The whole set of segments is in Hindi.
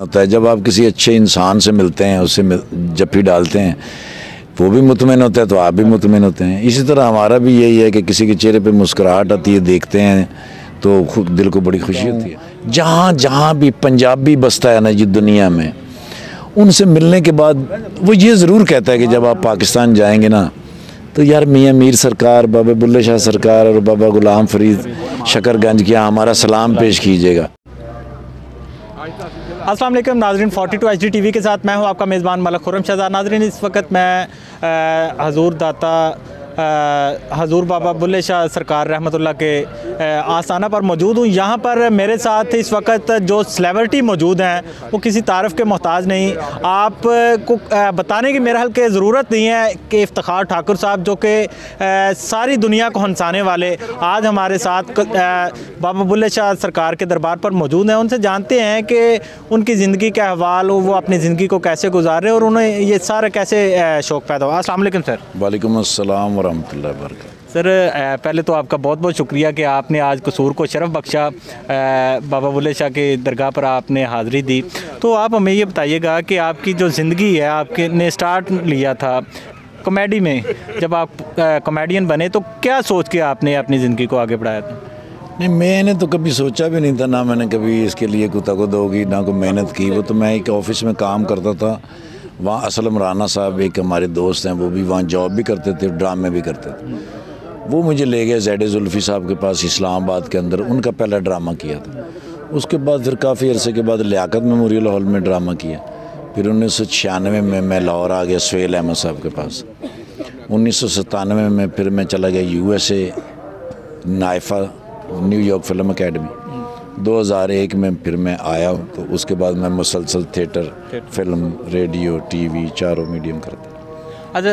होता है जब आप किसी अच्छे इंसान से मिलते हैं, उससे जप्फी डालते हैं, वो भी मुतमिन होता है तो आप भी मुतमिन होते हैं। इसी तरह हमारा भी यही है कि किसी के चेहरे पे मुस्कुराहट आती है, देखते हैं तो खुद दिल को बड़ी खुशी होती है। जहाँ जहाँ भी पंजाबी बसता है ना जी दुनिया में, उनसे मिलने के बाद वो ये ज़रूर कहता है कि जब आप पाकिस्तान जाएंगे ना तो यार मियाँ मीर सरकार, बाबा बुल्ले शाह सरकार और बाबा गुलाम फरीद शकरगंज के यहाँ हमारा सलाम पेश कीजिएगा। अस्सलाम वालेकुम नाजरीन, 42 HD TV के साथ मैं हूं आपका मेज़बान मलक खुर्रम शहज़ाद। नाजरीन, इस वक्त मैं हजूर दाता हजूर बाबा बुल्ले शाह सरकार रहमतुल्लाह के आस्थाना पर मौजूद हूँ। यहाँ पर मेरे साथ इस वक्त जो सेलिब्रिटी मौजूद हैं वो किसी तारीफ़ के मोहताज नहीं। आपको बताने की मेरे हाल के ज़रूरत नहीं है कि इफ्तिखार ठाकुर साहब जो कि सारी दुनिया को हंसाने वाले आज हमारे साथ बाबा बुल्ले शाह सरकार के दरबार पर मौजूद हैं। उनसे जानते हैं कि उनकी ज़िंदगी का अहवाल, वो अपनी ज़िंदगी को कैसे गुजार रहे हैं और उन्हें ये सारा कैसे शौक़ पैदा हुआ। अस्सलाम वालेकुम सर। वालेकुम अस्सलाम वरहमतुल्लाहि वबरकातुहू। सर, पहले तो आपका बहुत बहुत शुक्रिया कि आपने आज कसूर को शरफ़ बख्शा, बाबा बुल्ले शाह के दरगाह पर आपने हाज़िरी दी। तो आप हमें ये बताइएगा कि आपकी जो ज़िंदगी है, आपके ने स्टार्ट लिया था कॉमेडी में, जब आप कॉमेडियन बने तो क्या सोच के आपने अपनी ज़िंदगी को आगे बढ़ाया था? नहीं, मैंने तो कभी सोचा भी नहीं था, ना मैंने कभी इसके लिए कोई तकद होगी, ना कोई मेहनत की। वो तो मैं एक ऑफ़िस में काम करता था, वहाँ असलम राना साहब एक हमारे दोस्त हैं, वो भी वहाँ जॉब भी करते थे, ड्रामे भी करते थे। वो मुझे ले गए ज़ैड जुल्फ़ी साहब के पास इस्लामाबाद के अंदर, उनका पहला ड्रामा किया था। उसके बाद फिर काफ़ी अरसे के बाद लियाकत मेमोरियल हॉल में ड्रामा किया। फिर 1996 में मैं लाहौर आ गया सुहेल अहमद साहब के पास। 1997 में फिर मैं चला गया USA, नाइफा, न्यूयॉर्क फिल्म अकेडमी। 2001 में फिर मैं आया, तो उसके बाद मैं मुसलसल थिएटर, फिल्म, रेडियो, TV चारों मीडियम करता। अच्छा,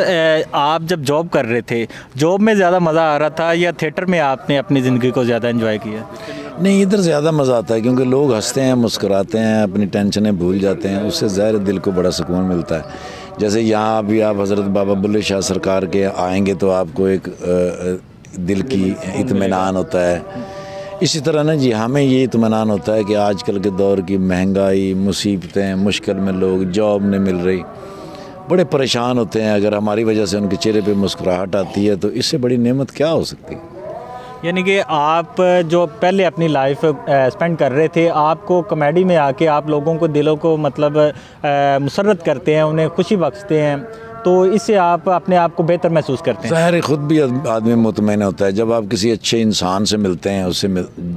आप जब जॉब कर रहे थे, जॉब में ज़्यादा मज़ा आ रहा था या थिएटर में आपने अपनी ज़िंदगी को ज़्यादा एंजॉय किया? नहीं, इधर ज़्यादा मज़ा आता है क्योंकि लोग हंसते हैं, मुस्कुराते हैं, अपनी टेंशनें भूल जाते हैं, उससे ज़ाहिर दिल को बड़ा सुकून मिलता है। जैसे यहाँ भी आप हज़रत बाबा बुल्ले शाह सरकार के आएंगे तो आपको एक दिल की इत्मीनान होता है। इसी तरह ना जी हमें ये इत्मीनान होता है कि आजकल के दौर की महंगाई, मुसीबतें, मुश्किल में लोग, जॉब नहीं मिल रही, बड़े परेशान होते हैं। अगर हमारी वजह से उनके चेहरे पे मुस्कुराहट आती है तो इससे बड़ी नेमत क्या हो सकती है। यानी कि आप जो पहले अपनी लाइफ स्पेंड कर रहे थे, आपको कॉमेडी में आके आप लोगों को दिलों को मतलब मुसर्रत करते हैं, उन्हें खुशी बख्शते हैं, तो इससे आप अपने आप को बेहतर महसूस करते हैं। ज़ाहिर खुद भी आदमी मुतमईन होता है जब आप किसी अच्छे इंसान से मिलते हैं, उससे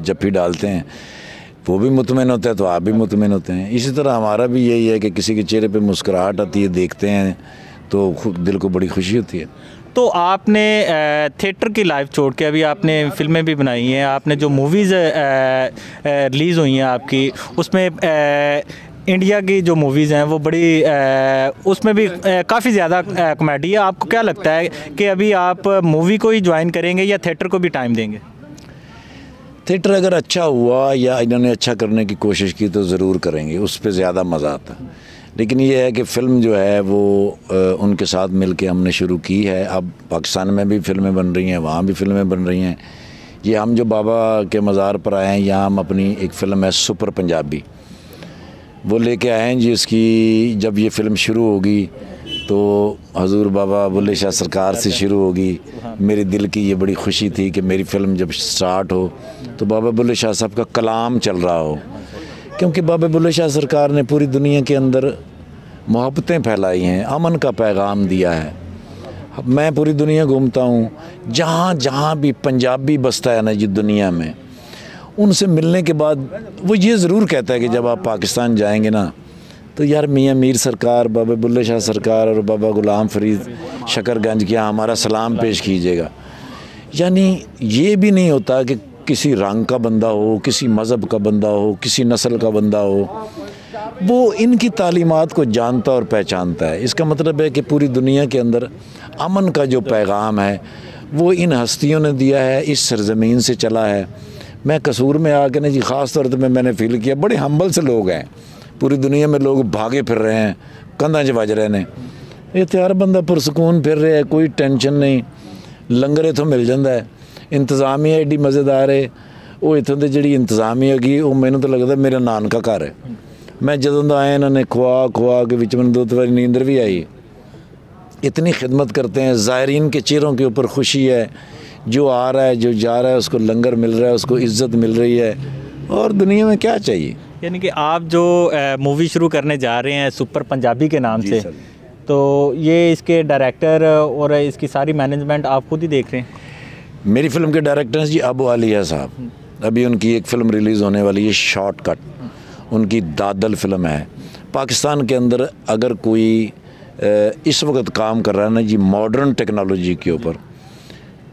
जप्फी डालते हैं, वो भी मुतमिन होता है तो आप भी मुतमिन होते हैं। इसी तरह हमारा भी यही है कि किसी के चेहरे पे मुस्कुराहट आती है, देखते हैं तो खुद दिल को बड़ी खुशी होती है। तो आपने थिएटर की लाइफ छोड़ के अभी आपने फ़िल्में भी बनाई हैं, आपने जो मूवीज़ रिलीज़ हुई हैं आपकी, उसमें इंडिया की जो मूवीज़ हैं वो बड़ी उसमें भी काफ़ी ज़्यादा कॉमेडी है। आपको क्या लगता है कि अभी आप मूवी को ही ज्वाइन करेंगे या थिएटर को भी टाइम देंगे? थिएटर अगर अच्छा हुआ या इन्होंने अच्छा करने की कोशिश की तो ज़रूर करेंगे, उस पर ज़्यादा मज़ा आता है। लेकिन ये है कि फ़िल्म जो है वो उनके साथ मिल के हमने शुरू की है। अब पाकिस्तान में भी फ़िल्में बन रही हैं, वहाँ भी फ़िल्में बन रही हैं। ये हम जो बाबा के मज़ार पर आए हैं, यहाँ हम अपनी एक फ़िल्म है सुपर पंजाबी, वो लेके आए हैं जी। इसकी जब ये फ़िल्म शुरू होगी तो हजूर बाबा बुल्ले शाह सरकार से शुरू होगी। मेरे दिल की ये बड़ी खुशी थी कि मेरी फ़िल्म जब स्टार्ट हो तो बाबा बुल्ले शाह साहब का कलाम चल रहा हो, क्योंकि बाबा बुल्ले शाह सरकार ने पूरी दुनिया के अंदर मोहब्बतें फैलाई हैं, अमन का पैगाम दिया है। मैं पूरी दुनिया घूमता हूँ, जहाँ जहाँ भी पंजाबी बसता है ना जी दुनिया में, उनसे मिलने के बाद वो ये ज़रूर कहता है कि जब आप पाकिस्तान जाएंगे ना तो यार मियाँ मीर सरकार, बाबा बुल्ले शाह सरकार और बाबा गुलाम फरीद शकरगंज के यहाँ हमारा सलाम पेश कीजिएगा। यानी ये भी नहीं होता कि किसी रंग का बंदा हो, किसी मज़हब का बंदा हो, किसी नस्ल का बंदा हो, वो इनकी तालीमात को जानता और पहचानता है। इसका मतलब है कि पूरी दुनिया के अंदर अमन का जो पैगाम है वो इन हस्तियों ने दिया है, इस सरज़मीन से चला है। मैं कसूर में आके ना जी ख़ास तौर पर मैंने फील किया, बड़े हम्बल से लोग हैं, पूरी दुनिया में लोग भागे फिर रहे हैं, कंधा च वज रहे हैं। ये त्यार बंदा पुरसकून फिर रहा है, कोई टेंशन नहीं, लंगर इतों मिल जाता है, इंतज़ामिया एडी मज़ेदार है। वो इतों की जी इंतज़ामिया हैगी, वो मैनू तो लगता मेरा नानका घर है। मैं ਜਦੋਂ ਦਾ आया इन्होंने खुआ के बीच में 2 बारी नींदर भी आई। इतनी खिदमत करते हैं, ज़ायरीन के चेहरों के ऊपर खुशी है, जो आ रहा है जो जा रहा है उसको लंगर मिल रहा है, उसको इज़्ज़त मिल रही है, और दुनिया में क्या चाहिए। यानी कि आप जो मूवी शुरू करने जा रहे हैं सुपर पंजाबी के नाम से, तो ये इसके डायरेक्टर और इसकी सारी मैनेजमेंट आप खुद ही देख रहे हैं? मेरी फ़िल्म के डायरेक्टर हैं जी अबू आलिया साहब। अभी उनकी एक फ़िल्म रिलीज़ होने वाली है, शॉर्टकट, उनकी दादल फ़िल्म है। पाकिस्तान के अंदर अगर कोई इस वक्त काम कर रहा है ना जी मॉडर्न टेक्नोलॉजी के ऊपर,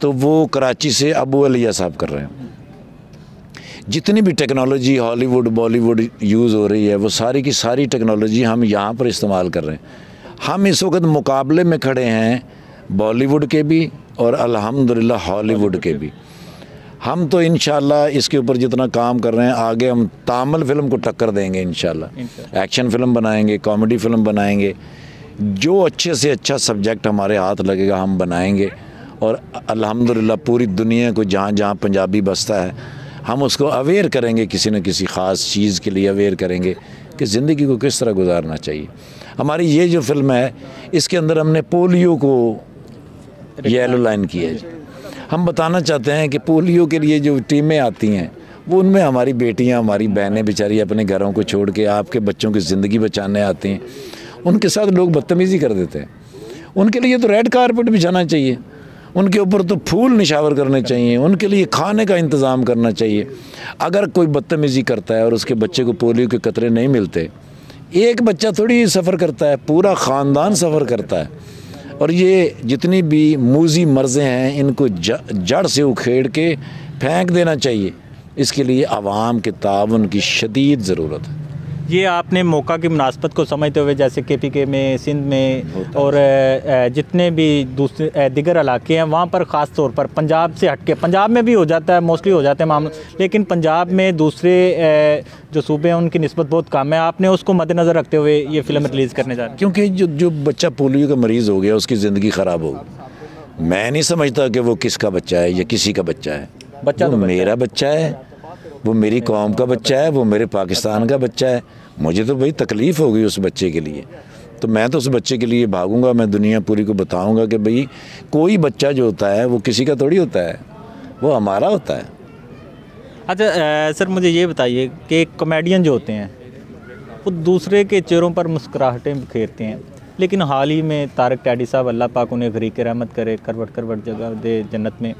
तो वो कराची से अबू आलिया साहब कर रहे हैं। जितनी भी टेक्नोलॉजी हॉलीवुड बॉलीवुड यूज़ हो रही है, वो सारी की सारी टेक्नोलॉजी हम यहाँ पर इस्तेमाल कर रहे हैं। हम इस वक्त मुकाबले में खड़े हैं बॉलीवुड के भी और अल्हम्दुलिल्लाह हॉलीवुड के भी। हम तो इंशाल्लाह इसके ऊपर जितना काम कर रहे हैं, आगे हम तामल फ़िल्म को टक्कर देंगे इंशाल्लाह। एक्शन फ़िल्म बनाएंगे, कॉमेडी फ़िल्म बनाएंगे, जो अच्छे से अच्छा सब्जेक्ट हमारे हाथ लगेगा हम बनाएंगे। और अल्हम्दुलिल्लाह पूरी दुनिया को जहाँ जहाँ पंजाबी बसता है हम उसको अवेयर करेंगे, किसी न किसी ख़ास चीज़ के लिए अवेयर करेंगे कि ज़िंदगी को किस तरह गुजारना चाहिए। हमारी ये जो फ़िल्म है इसके अंदर हमने पोलियो को येलो लाइन की है। हम बताना चाहते हैं कि पोलियो के लिए जो टीमें आती हैं वो उनमें हमारी बेटियां, हमारी बहनें बेचारी अपने घरों को छोड़ के आपके बच्चों की ज़िंदगी बचाने आती हैं। उनके साथ लोग बदतमीज़ी कर देते हैं। उनके लिए तो रेड कारपेट बिछाना चाहिए, उनके ऊपर तो फूल निशावर करने चाहिए, उनके लिए खाने का इंतज़ाम करना चाहिए। अगर कोई बदतमीज़ी करता है और उसके बच्चे को पोलियो के कतरे नहीं मिलते, एक बच्चा थोड़ी सफ़र करता है, पूरा ख़ानदान सफ़र करता है। और ये जितनी भी मूजी मर्ज़ें हैं इनको जड़ से उखेड़ के फेंक देना चाहिए। इसके लिए आवाम के ताउन की शदीद ज़रूरत है। ये आपने मौका की मुनासबत को समझते हुए जैसे KPK में, सिंध में और जितने भी दूसरे दिगर इलाके हैं वहाँ पर ख़ास तौर पर पंजाब से हटके, पंजाब में भी हो जाता है, मोस्टली हो जाते हैं मामले, लेकिन पंजाब में दूसरे जो सूबे हैं उनकी निस्बत बहुत कम है। आपने उसको मद्देनज़र रखते हुए ये फ़िल्म रिलीज़ करने जा रहे हैं? क्योंकि जो बच्चा पोलियो का मरीज़ हो गया उसकी ज़िंदगी ख़राब होगी। मैं नहीं समझता कि वो किसका बच्चा है या किसी का बच्चा है। बच्चा तो मेरा बच्चा है, वो मेरी कौम का बच्चा है, वो मेरे पाकिस्तान का बच्चा है। मुझे तो भाई तकलीफ़ होगी उस बच्चे के लिए, तो मैं तो उस बच्चे के लिए भागूंगा। मैं दुनिया पूरी को बताऊंगा कि भाई कोई बच्चा जो होता है वो किसी का थोड़ी होता है, वो हमारा होता है। अच्छा सर, मुझे ये बताइए कि कॉमेडियन जो होते हैं वो दूसरे के चेहरों पर मुस्कुराहटें बिखेरते हैं, लेकिन हाल ही में तारक टैडी साहब, अल्लाह पाक उन्हें गरीक रहमत करे, करवट करवट जगह दे जन्नत में,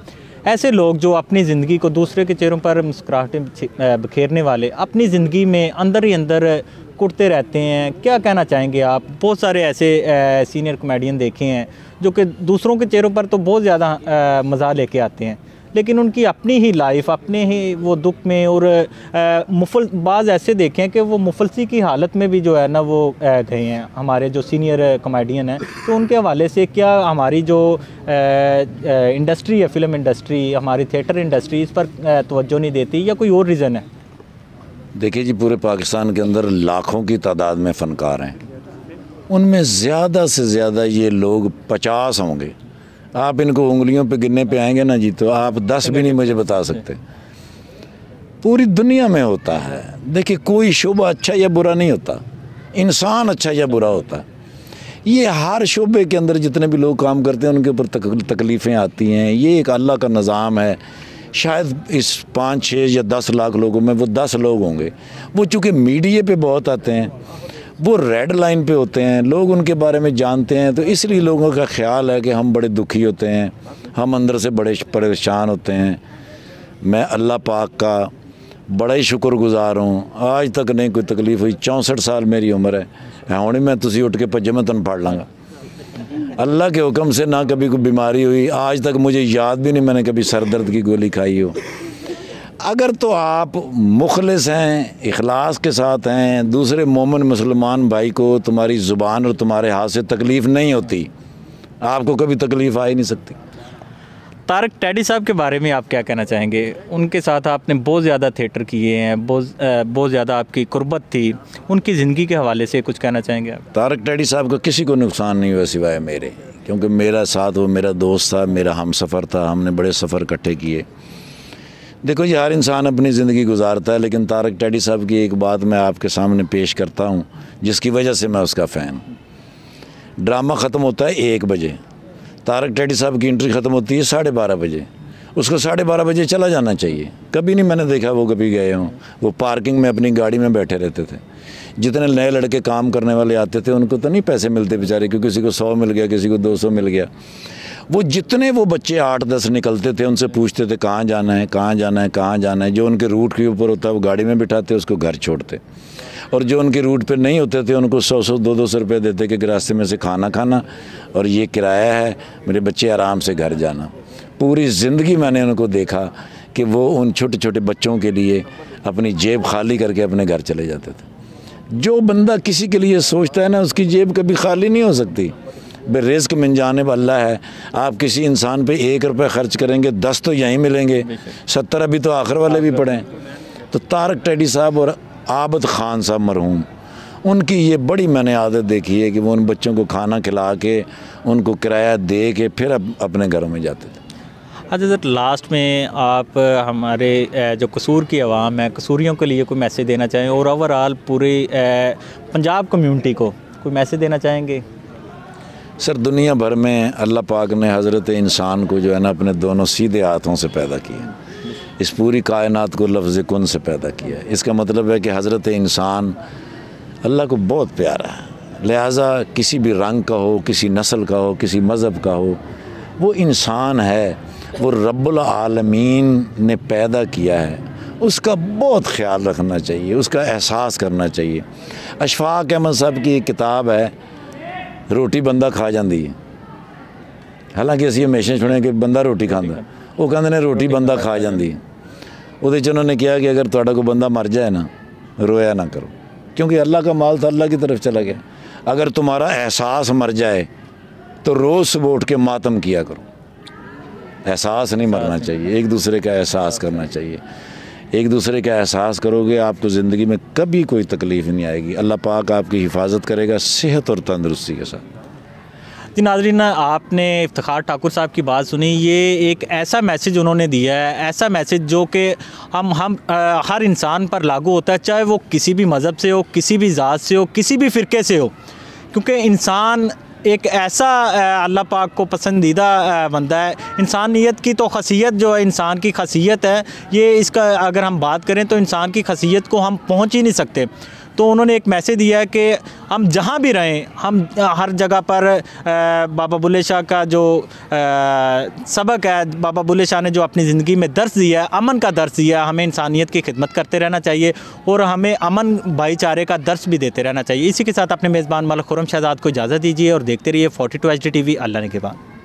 ऐसे लोग जो अपनी ज़िंदगी को दूसरे के चेहरों पर मुस्कुराहटें बिखेरने वाले अपनी ज़िंदगी में अंदर ही अंदर कुटते रहते हैं, क्या कहना चाहेंगे आप? बहुत सारे ऐसे सीनियर कॉमेडियन देखे हैं जो कि दूसरों के चेहरों पर तो बहुत ज़्यादा मज़ा लेके आते हैं, लेकिन उनकी अपनी ही लाइफ, अपने ही वो दुख में, और बाज़ ऐसे देखे हैं कि वो मुफलसी की हालत में भी जो है ना वो गए हैं हमारे जो सीनियर कॉमेडियन हैं। तो उनके हवाले से क्या हमारी जो इंडस्ट्री है, फ़िल्म इंडस्ट्री, हमारी थिएटर इंडस्ट्री, इस पर तवज्जो नहीं देती या कोई और रीज़न है? देखिए जी, पूरे पाकिस्तान के अंदर लाखों की तादाद में फ़नकार हैं, उनमें ज़्यादा से ज़्यादा ये लोग 50 होंगे। आप इनको उंगलियों पे गिनने पे आएंगे ना जी, तो आप 10 भी नहीं मुझे बता सकते। पूरी दुनिया में होता है। देखिए, कोई शोबा अच्छा या बुरा नहीं होता, इंसान अच्छा या बुरा होता। ये हर शोबे के अंदर जितने भी लोग काम करते हैं उनके ऊपर तकलीफ़ें आती हैं। ये एक अल्लाह का निज़ाम है। शायद इस 5, 6 या 10 लाख लोगों में वो 10 लोग होंगे, वो चूँकि मीडिया पे बहुत आते हैं, वो रेड लाइन पे होते हैं, लोग उनके बारे में जानते हैं, तो इसलिए लोगों का ख्याल है कि हम बड़े दुखी होते हैं, हम अंदर से बड़े परेशान होते हैं। मैं अल्लाह पाक का बड़ा ही शुक्रगुजार हूँ, आज तक नहीं कोई तकलीफ़ हुई। 64 साल मेरी उम्र है, हुणे मैं तुसी उठ के भज्जे मैं तुम फाड़ लाँगा। अल्लाह के हुक्म से ना कभी कोई बीमारी हुई, आज तक मुझे याद भी नहीं मैंने कभी सर दर्द की गोली खाई हो। अगर तो आप मुखलिस हैं, इखलास के साथ हैं, दूसरे मोमिन मुसलमान भाई को तुम्हारी ज़ुबान और तुम्हारे हाथ से तकलीफ़ नहीं होती, आपको कभी तकलीफ़ आ ही नहीं सकती। तारक टैडी साहब के बारे में आप क्या कहना चाहेंगे? उनके साथ आपने बहुत ज़्यादा थिएटर किए हैं, बहुत ज़्यादा आपकी कुर्बत थी, उनकी ज़िंदगी के हवाले से कुछ कहना चाहेंगे आप? तारक टैडी साहब का किसी को नुकसान नहीं हुआ सिवाय मेरे, क्योंकि मेरा साथ वो मेरा दोस्त था, मेरा हमसफ़र था, हमने बड़े सफ़र इकट्ठे किए। देखो जी, हर इंसान अपनी ज़िंदगी गुजारता है, लेकिन तारक टैडी साहब की एक बात मैं आपके सामने पेश करता हूँ जिसकी वजह से मैं उसका फ़ैन हूँ। ड्रामा ख़त्म होता है 1 बजे, तारक टैडी साहब की एंट्री ख़त्म होती है 12:30 बजे। उसको 12:30 बजे चला जाना चाहिए। कभी नहीं मैंने देखा वो कभी गए हों। वो पार्किंग में अपनी गाड़ी में बैठे रहते थे। जितने नए लड़के काम करने वाले आते थे उनको तो नहीं पैसे मिलते बेचारे, क्योंकि किसी को 100 मिल गया, किसी को 200 मिल गया। वो जितने वो बच्चे 8-10 निकलते थे उनसे पूछते थे कहाँ जाना है, कहाँ जाना है, कहाँ जाना है। जो उनके रूट के ऊपर होता है वो गाड़ी में बिठाते, उसको घर छोड़ते, और जो उनके रूट पे नहीं होते थे उनको 100-100 200 रुपये देते कि रास्ते में से खाना खाना और ये किराया है, मेरे बच्चे आराम से घर जाना। पूरी ज़िंदगी मैंने उनको देखा कि वो उन छोटे छोटे बच्चों के लिए अपनी जेब खाली करके अपने घर चले जाते थे। जो बंदा किसी के लिए सोचता है ना, उसकी जेब कभी खाली नहीं हो सकती। रिज़्क़ मिन जानिब अल्लाह है। आप किसी इंसान पे 1 रुपये ख़र्च करेंगे 10 तो यहीं मिलेंगे, 70 अभी तो आखिर वाले भी पड़े। तो तारक टैडी साहब और आबद ख़ान साहब मरहूम, उनकी ये बड़ी मैंने आदत देखी है कि वो उन बच्चों को खाना खिला के, उनको किराया दे के फिर अपने घरों में जाते थे। अच्छा सर, लास्ट में आप हमारे जो कसूर की आवाम है, कसूरियों के लिए कोई मैसेज देना चाहें, और ओवरऑल पूरी पंजाब कम्यूनिटी को कोई मैसेज देना चाहेंगे? सर, दुनिया भर में अल्लाह पाक ने हज़रत इंसान को जो है ना अपने दोनों सीधे हाथों से पैदा किया। इस पूरी कायनात को लफ्ज़ कुन से पैदा किया। इसका मतलब है कि हज़रत इंसान अल्लाह को बहुत प्यारा है। लिहाजा किसी भी रंग का हो, किसी नस्ल का हो, किसी मज़हब का हो, वो इंसान है, वो रब्बुल आलमीन ने पैदा किया है। उसका बहुत ख्याल रखना चाहिए, उसका एहसास करना चाहिए। अशफाक अहमद साहब की एक किताब है, रोटी बंदा खा जाती है। हालांकि असी हमेशा सुने कि बंदा रोटी खांदा, वो कहते ने रोटी बंदा खा जाती है। उहदे च उन्होंने कहा कि अगर तुहाडा कोई बंदा मर जाए ना, रोया ना करो, क्योंकि अल्लाह का माल तो अल्लाह की तरफ चला गया। अगर तुम्हारा एहसास मर जाए तो रोज़ सुबह उठ के मातम किया करो। एहसास नहीं मरना चाहिए, एक दूसरे का एहसास करना चाहिए। एक दूसरे का एहसास करोगे आपको ज़िंदगी में कभी कोई तकलीफ़ नहीं आएगी। अल्लाह पाक आपकी हिफाजत करेगा सेहत और तंदुरुस्ती के साथ। जी नाज़रीन, आपने इफ्तिखार ठाकुर साहब की बात सुनी। ये एक ऐसा मैसेज उन्होंने दिया है, ऐसा मैसेज जो कि हम हर इंसान पर लागू होता है, चाहे वो किसी भी मज़हब से हो, किसी भी ज़ात से हो, किसी भी फ़िरके से हो। क्योंकि इंसान एक ऐसा अल्लाह पाक को पसंदीदा बंदा है। इंसानियत की तो खसियत जो है, इंसान की खसियत है ये, इसका अगर हम बात करें तो इंसान की खसियत को हम पहुंच ही नहीं सकते। तो उन्होंने एक मैसेज दिया है कि हम जहाँ भी रहें, हम हर जगह पर बाबा बुल्ले शाह का जो सबक है, बाबा बुल्ले शाह ने जो अपनी ज़िंदगी में दर्स दिया है, अमन का दर्स दिया है, हमें इंसानियत की खिदमत करते रहना चाहिए और हमें अमन भाईचारे का दर्स भी देते रहना चाहिए। इसी के साथ अपने मेज़बान मलिक खुर्रम शहजाद को इजाज़त दीजिए और देखते रहिए 42 HD TV। अल्लाह ने के बाद।